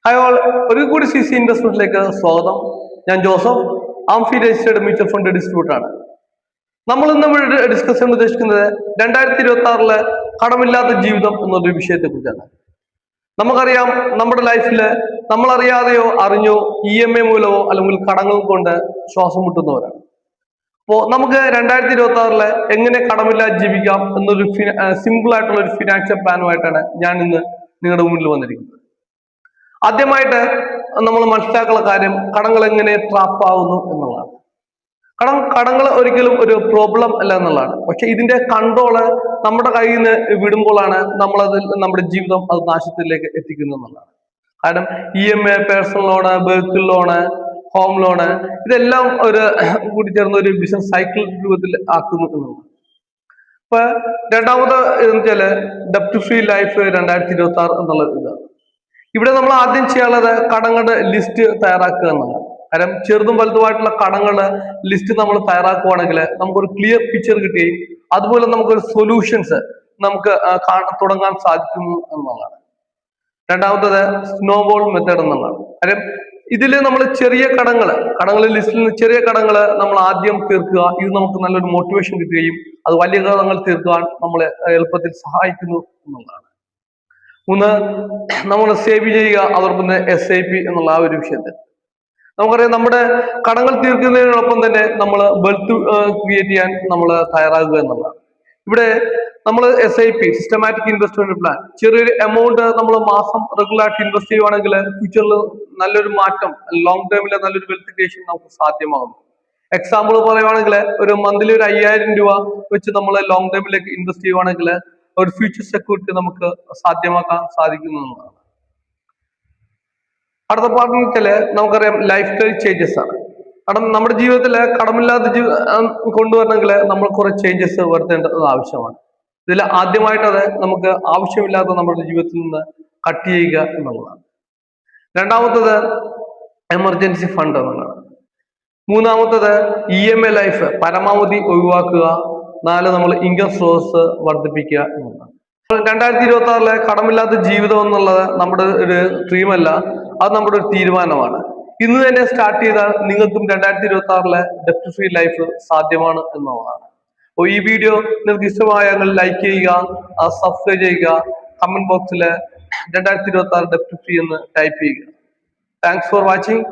Hi all, ഒരു കൂടി C C ഇൻവെസ്റ്റ്മെന്റിലേക്ക് സ്വാഗതം. ഞാൻ Joseph, amphi registered mutual fund distributor ആണ്. നമ്മൾ ഇന്ന് ഇവിടെ ഡിസ്കസ് ചെയ്യാൻ ഉദ്ദേശിക്കുന്നത് 2026 കടമില്ലാത്ത ജീവിതം എന്നൊരു വിഷയത്തെ കുറിച്ചാണ്. നമുക്കറിയാം, നമ്മുടെ ലൈഫിൽ നമ്മൾ അറിയാതെയോ അറിഞ്ഞോ EMI മൂലമോ അല്ലെങ്കിൽ കടങ്ങൾ കൊണ്ട് ശ്വാസം മുട്ടുന്നവരാണ്. അപ്പോൾ നമുക്ക് 2026 എങ്ങനെ കടമില്ലാതെ ജീവിക്കാം എന്നൊരു സിമ്പിൾ ആയിട്ടുള്ള ഒരു ഫിനാൻഷ്യൽ പ്ലാനുമായിട്ടാണ് ഞാൻ ഇന്ന് നിങ്ങളുടെ മുന്നിൽ വന്നിരിക്കുന്നത്. ആദ്യമായിട്ട് നമ്മൾ മനസ്സിലാക്കുന്ന കാര്യം കടങ്ങൾ എങ്ങനെ ട്രാപ്പ് ആകുന്നു എന്നുള്ളതാണ്. കടങ്ങൾ ഒരിക്കലും ഒരു പ്രോബ്ലം അല്ല എന്നുള്ളതാണ്. പക്ഷെ ഇതിന്റെ കൺട്രോള് നമ്മുടെ കയ്യിൽ നിന്ന് വിടുമ്പോഴാണ് നമ്മുടെ ജീവിതം അത് നാശത്തിലേക്ക് എത്തിക്കുന്നത് എന്നുള്ളതാണ്. കാരണം EMI, personal loan, vehicle loan, home loan, ഇതെല്ലാം ഒരു കൂടി ചേർന്ന ഒരു ബിസിനസ് സൈക്കിൾ രൂപത്തിൽ ആക്കുന്നു എന്നുള്ളതാണ്. ഇപ്പൊ രണ്ടാമത് എന്ന് വെച്ചാല് ഡെപ്റ്റ് ഫ്രീ ലൈഫ് 2026 എന്നുള്ള ഇതാണ്. ഇവിടെ നമ്മൾ ആദ്യം ചെയ്യാനുള്ളത് കടങ്ങളുടെ ലിസ്റ്റ് തയ്യാറാക്കുക എന്നുള്ളതാണ്. കാരണം ചെറുതും വലുതുമായിട്ടുള്ള കടങ്ങളുടെ ലിസ്റ്റ് നമ്മൾ തയ്യാറാക്കുകയാണെങ്കിൽ നമുക്കൊരു ക്ലിയർ പിക്ചർ കിട്ടുകയും അതുപോലെ നമുക്കൊരു സൊല്യൂഷൻസ് നമുക്ക് തുടങ്ങാൻ സാധിക്കുന്നു എന്നുള്ളതാണ്. രണ്ടാമത്തത് സ്നോബോൾ മെത്തേഡ് എന്നുള്ളതാണ്. കാര്യം ഇതിൽ നമ്മൾ ചെറിയ കടങ്ങൾ ലിസ്റ്റിൽ നിന്ന് ചെറിയ കടങ്ങൾ നമ്മൾ ആദ്യം തീർക്കുക. ഇത് നമുക്ക് നല്ലൊരു മോട്ടിവേഷൻ കിട്ടുകയും അത് വലിയ കടങ്ങൾ തീർക്കാൻ നമ്മളെ എളുപ്പത്തിൽ സഹായിക്കുന്നു എന്നുള്ളതാണ്. മൂന്ന്, നമ്മൾ സേവ് ചെയ്യുക, അതോടൊപ്പം തന്നെ SIP എന്നുള്ള ആ ഒരു വിഷയത്തിൽ നമുക്കറിയാം, നമ്മുടെ കടങ്ങൾ തീർക്കുന്നതിനോടൊപ്പം തന്നെ നമ്മൾ വെൽത്ത് ക്രിയേറ്റ് ചെയ്യാൻ നമ്മൾ തയ്യാറാകുക എന്നുള്ളതാണ്. ഇവിടെ നമ്മൾ SIP, സിസ്റ്റമാറ്റിക് ഇൻവെസ്റ്റ്മെന്റ് പ്ലാൻ, ചെറിയൊരു എമൗണ്ട് നമ്മൾ മാസം റെഗുലർ ആയിട്ട് ഇൻവെസ്റ്റ് ചെയ്യുവാണെങ്കിൽ ഫ്യൂച്ചറിൽ നല്ലൊരു മാറ്റം, ലോങ് ടേമിലെ നല്ലൊരു വെൽത്ത് ക്രിയേഷൻ നമുക്ക് സാധ്യമാകുന്നു. എക്സാമ്പിൾ പറയുവാണെങ്കിൽ ഒരു മന്ത്ലി ഒരു 5000 രൂപ വെച്ച് നമ്മൾ ലോങ് ടേമിലേക്ക് ഇൻവെസ്റ്റ് ചെയ്യുവാണെങ്കിൽ ഒരു ഫ്യൂച്ചർ സെക്യൂരിറ്റി നമുക്ക് സാധ്യമാക്കാൻ സാധിക്കുന്നതാണ്. അടുത്ത പാർട്ടില് നമുക്കറിയാം ലൈഫ് സ്റ്റൈൽ ചേഞ്ചസ് ആണ്. കാരണം നമ്മുടെ ജീവിതത്തിൽ കടമില്ലാത്ത കൊണ്ടുവരണമെങ്കിൽ നമ്മൾ കുറെ ചേഞ്ചസ് വരുത്തേണ്ടത് ആവശ്യമാണ്. ഇതിൽ ആദ്യമായിട്ടത് നമുക്ക് ആവശ്യമില്ലാത്ത നമ്മുടെ ജീവിതത്തിൽ നിന്ന് കട്ട് ചെയ്യുക എന്നുള്ളതാണ്. രണ്ടാമത്തത് എമർജൻസി ഫണ്ട് എന്നുള്ളതാണ്. മൂന്നാമത്തത് EMI ലൈഫ് പരമാവധി ഒഴിവാക്കുക. 4, നമ്മൾ ഇൻകം സോഴ്സ് വർദ്ധിപ്പിക്കുക എന്നുള്ളതാണ്. 2026 കടമില്ലാത്ത ജീവിതം എന്നുള്ളത് നമ്മുടെ ഒരു ഡ്രീമല്ല, അത് നമ്മുടെ ഒരു തീരുമാനമാണ്. ഇന്ന് തന്നെ സ്റ്റാർട്ട് ചെയ്താൽ നിങ്ങൾക്കും 2026 ഡെപ്റ്റ് ഫ്രീ ലൈഫ് സാധ്യമാണ് എന്നുള്ളതാണ്. അപ്പോൾ ഈ വീഡിയോ നിങ്ങൾക്ക് ഇഷ്ടമായെങ്കിൽ ലൈക്ക് ചെയ്യുക, സബ്സ്ക്രൈബ് ചെയ്യുക, കമന്റ് ബോക്സിൽ 2026 ഡെപ്റ്റ് ഫ്രീ എന്ന് ടൈപ്പ് ചെയ്യുക. Thanks for watching.